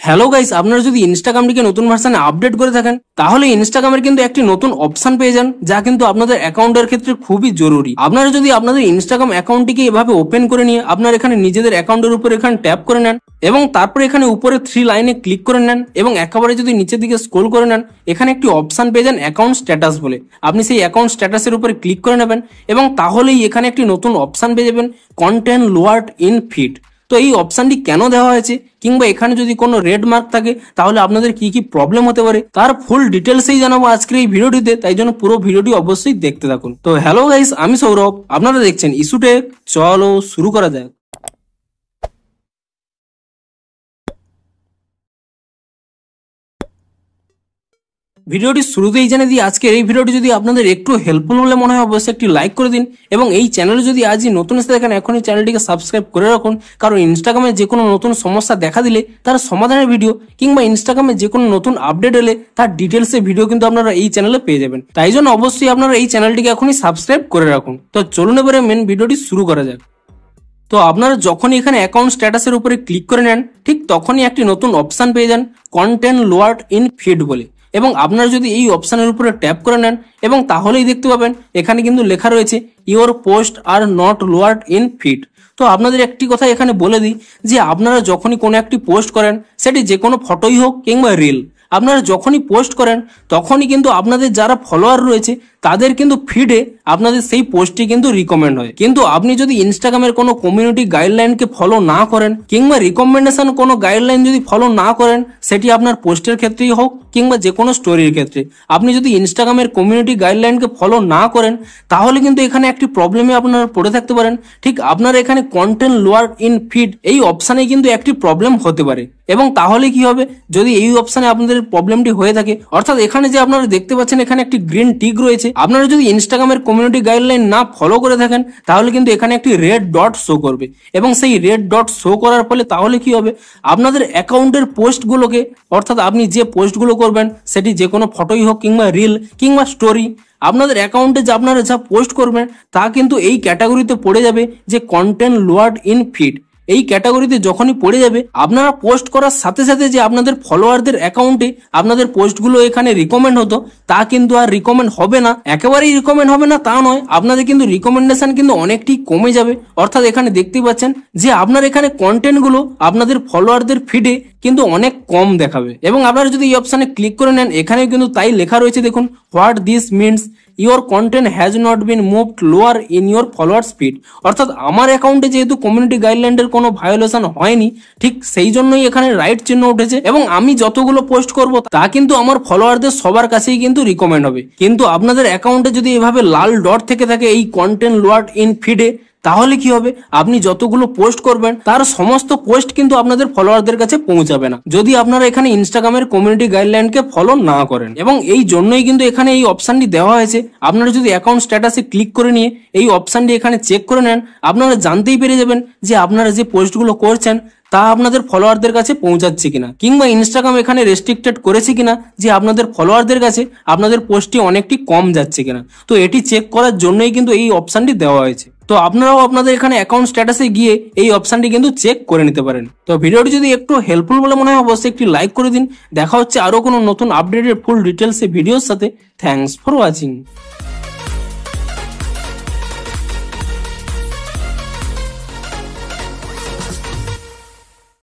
Hello guys, আপনারা যদি ইনস্টাগ্রামটিকে নতুন ভার্সনে আপডেট করে থাকেন তাহলে ইনস্টাগ্রামের কিন্তু একটি নতুন অপশন পেয়ে যান, যা কিন্তু আপনাদের অ্যাকাউন্টের ক্ষেত্রে খুবই জরুরি। আপনারা যদি আপনাদের ইনস্টাগ্রাম অ্যাকাউন্টটিকে এভাবে ওপেন করে নিয়ে আপনার এখানে নিজেদের অ্যাকাউন্টের উপর এখানে ট্যাপ করে নেন এবং তারপরে এখানে উপরে 3 লাইনে ক্লিক করে নেন এবং একেবারে যদি নিচের দিকে স্ক্রল করে নেন, এখানে একটি অপশন পেয়ে যান অ্যাকাউন্ট স্ট্যাটাস বলে। আপনি সেই অ্যাকাউন্ট স্ট্যাটাসের উপরে ক্লিক করে নেবেন এবং তাহলেই এখানে একটি নতুন অপশন পেয়ে যাবেন কন্টেন্ট লোয়ার্ড ইন ফিড। তো এই অপশনটি কেন দেওয়া হয়েছে কিংবা এখানে যদি কোনো রেড মার্ক থাকে তাহলে আপনাদের কি কি প্রবলেম হতে পারে তার ফুল ডিটেলসেই জানাবো আজকের এই ভিডিওটিতে, তাই জন্য পুরো ভিডিওটি অবশ্যই দেখতে থাকুন। তো হ্যালো গাইস, আমি সৌরভ, আপনারা দেখছেন ইস্যুটেক। চলো শুরু করা যাক। ভিডিওটি শুরুতেই জেনে দিই, আজকের এই ভিডিওটি যদি আপনাদের একটু হেল্পফুল বলে মনে হয় অবশ্যই একটি লাইক করে দিন এবং এই চ্যানেলে যদি আজই নতুন এসে দেখেন এখনই চ্যানেলটিকে সাবস্ক্রাইব করে রাখুন, কারণ ইনস্টাগ্রামে যে কোনো নতুন সমস্যা দেখা দিলে তার সমাধানের ভিডিও কিংবা ইনস্টাগ্রামে যে কোনো নতুন আপডেট এলে তার ডিটেলসে ভিডিও কিন্তু আপনারা এই চ্যানেলে পেয়ে যাবেন। তাই জন্য অবশ্যই আপনারা এই চ্যানেলটিকে এখনই সাবস্ক্রাইব করে রাখুন। তো চলুন এবারে মেন ভিডিওটি শুরু করা যাক। তো আপনারা যখনই এখানে অ্যাকাউন্ট স্ট্যাটাসের উপরে ক্লিক করে নেন ঠিক তখনই একটি নতুন অপশন পেয়ে যান কন্টেন্ট লোয়ার্ড ইন ফিড বলে, এবং আপনারা যদি এই অপশনের উপরে ট্যাপ করে নেন এবং তাহলেই দেখতে পাবেন এখানে কিন্তু লেখা রয়েছে your post are not lowered in feed. তো আপনাদের একটি কথা এখানে বলে দিই যে আপনারা যখনই কোনো একটি পোস্ট করেন, সেটি যে কোনো ফটোই হোক কিংবা রিল, আপনারা যখনই পোস্ট করেন তখনই কিন্তু আপনাদের যারা ফলোয়ার রয়েছে তাদের কিন্তু ফিডে আপনাদের সেই পোস্টটি কিন্তু রিকমেন্ড হয়। কিন্তু আপনি যদি ইনস্টাগ্রামের কোনো কমিউনিটি গাইডলাইনকে ফলো না করেন কিংবা রিকমেন্ডেশন কোনো গাইডলাইন যদি ফলো না করেন, সেটি আপনার পোস্টের ক্ষেত্রেই হোক কিংবা যে কোনো স্টোরির ক্ষেত্রে, আপনি যদি ইনস্টাগ্রামের কমিউনিটি গাইডলাইনকে ফলো না করেন তাহলে কিন্তু এখানে একটি প্রবলেমে আপনারা পড়ে থাকতে পারেন। ঠিক আপনার এখানে কন্টেন্ট লোয়ার্ড ইন ফিড এই অপশানে কিন্তু একটি প্রবলেম হতে পারে। এবং তাহলে কি হবে, যদি এই অপশানে আপনাদের প্রবলেমটি হয়ে থাকে, অর্থাৎ এখানে যে আপনারা দেখতে পাচ্ছেন এখানে একটি গ্রিন টিক রয়েছে, আপনারা যদি ইনস্টাগ্রামের কমিউনিটি গাইডলাইন না ফলো করে থাকেন তাহলে কিন্তু এখানে একটি রেড ডট শো করবে এবং সেই রেড ডট শো করার ফলে তাহলে কি হবে, আপনাদের অ্যাকাউন্টের পোস্টগুলোকে, অর্থাৎ আপনি যে পোস্টগুলো করবেন সেটি যে কোনো ফটোই হোক কিংবা রিল কিংবা স্টোরি, আপনাদের অ্যাকাউন্টে যে আপনারা যা পোস্ট করবেন তা কিন্তু এই ক্যাটাগরিতে পড়ে যাবে যে কন্টেন্ট লোয়ার্ড ইন ফিড। এই ক্যাটাগরিতে যখনই পড়ে যাবে আপনারা পোস্ট করার সাথে সাথে যে আপনাদের ফলোয়ারদের অ্যাকাউন্টে আপনাদের পোস্টগুলো এখানে রিকমেন্ড হতো তা কিন্তু আর রিকমেন্ড হবে না। একেবারেই রিকমেন্ড হবে না তা নয়, আপনাদের কিন্তু রিকমেন্ডেশন কিন্তু অনেকটি কমে যাবে। অর্থাৎ এখানে দেখতেই পাচ্ছেন যে আপনার এখানে কন্টেন্টগুলো আপনাদের ফলোয়ারদের ফিডে কিন্তু অনেক কম দেখাবে। এবং আপনারা যদি এই অপশানে ক্লিক করে নেন এখানেও কিন্তু তাই লেখা রয়েছে, দেখুন, what this means your content has not been moved lower in your follower speed. অর্থাৎ আমার অ্যাকাউন্টে যেহেতু কমিউনিটি গাইডলাইনের কোনো ভায়োলেশন হয়নি, ঠিক সেই জন্যই এখানে রাইট চিহ্ন উঠেছে এবং আমি যতগুলো পোস্ট করব তা কিন্তু আমার ফলোয়ারদের সবার কাছেই কিন্তু রিকমেন্ড হবে। কিন্তু আপনাদের অ্যাকাউন্টে যদি এভাবে লাল ডট থেকে থাকে এই কন্টেন্ট লোয়ার্ড ইন ফিডে, তাহলে কি হবে, আপনি যতগুলো পোস্ট করবেন তার সমস্ত পোস্ট কিন্তু আপনাদের ফলোয়ারদের কাছে পৌঁছাবে না যদি আপনারা এখানে ইনস্টাগ্রামের কমিউনিটি গাইডলাইনকে ফলো না করেন। এবং এই জন্যই কিন্তু এখানে এই অপশনটি দেওয়া হয়েছে। আপনারা যদি অ্যাকাউন্ট স্ট্যাটাসে ক্লিক করে নিয়ে এই অপশনটি এখানে চেক করে নেন, আপনারা জানতেই পেরে যাবেন যে আপনারা যে পোস্টগুলো করছেন তা আপনাদের ফলোয়ারদের কাছে পৌঁছাচ্ছে কিনা, কিংবা ইনস্টাগ্রাম এখানে রেস্ট্রিক্টেড করেছে কিনা যে আপনাদের ফলোয়ারদের কাছে আপনাদের পোস্টটি অনেকটি কম যাচ্ছে কিনা। তো এটি চেক করার জন্যই কিন্তু এই অপশনটি দেওয়া হয়েছে। তো আপনারাও আপনাদের এখানে অ্যাকাউন্ট স্ট্যাটাসে গিয়ে এই অপশনটি কিন্তু চেক করে নিতে পারেন। তো ভিডিওটি যদি একটু হেল্পফুল বলে মনে হয় অবশ্যই একটি লাইক করে দিন। দেখা হচ্ছে আরো কোনো নতুন আপডেটের ফুল ডিটেলসে ভিডিওর সাথে। Thanks for watching.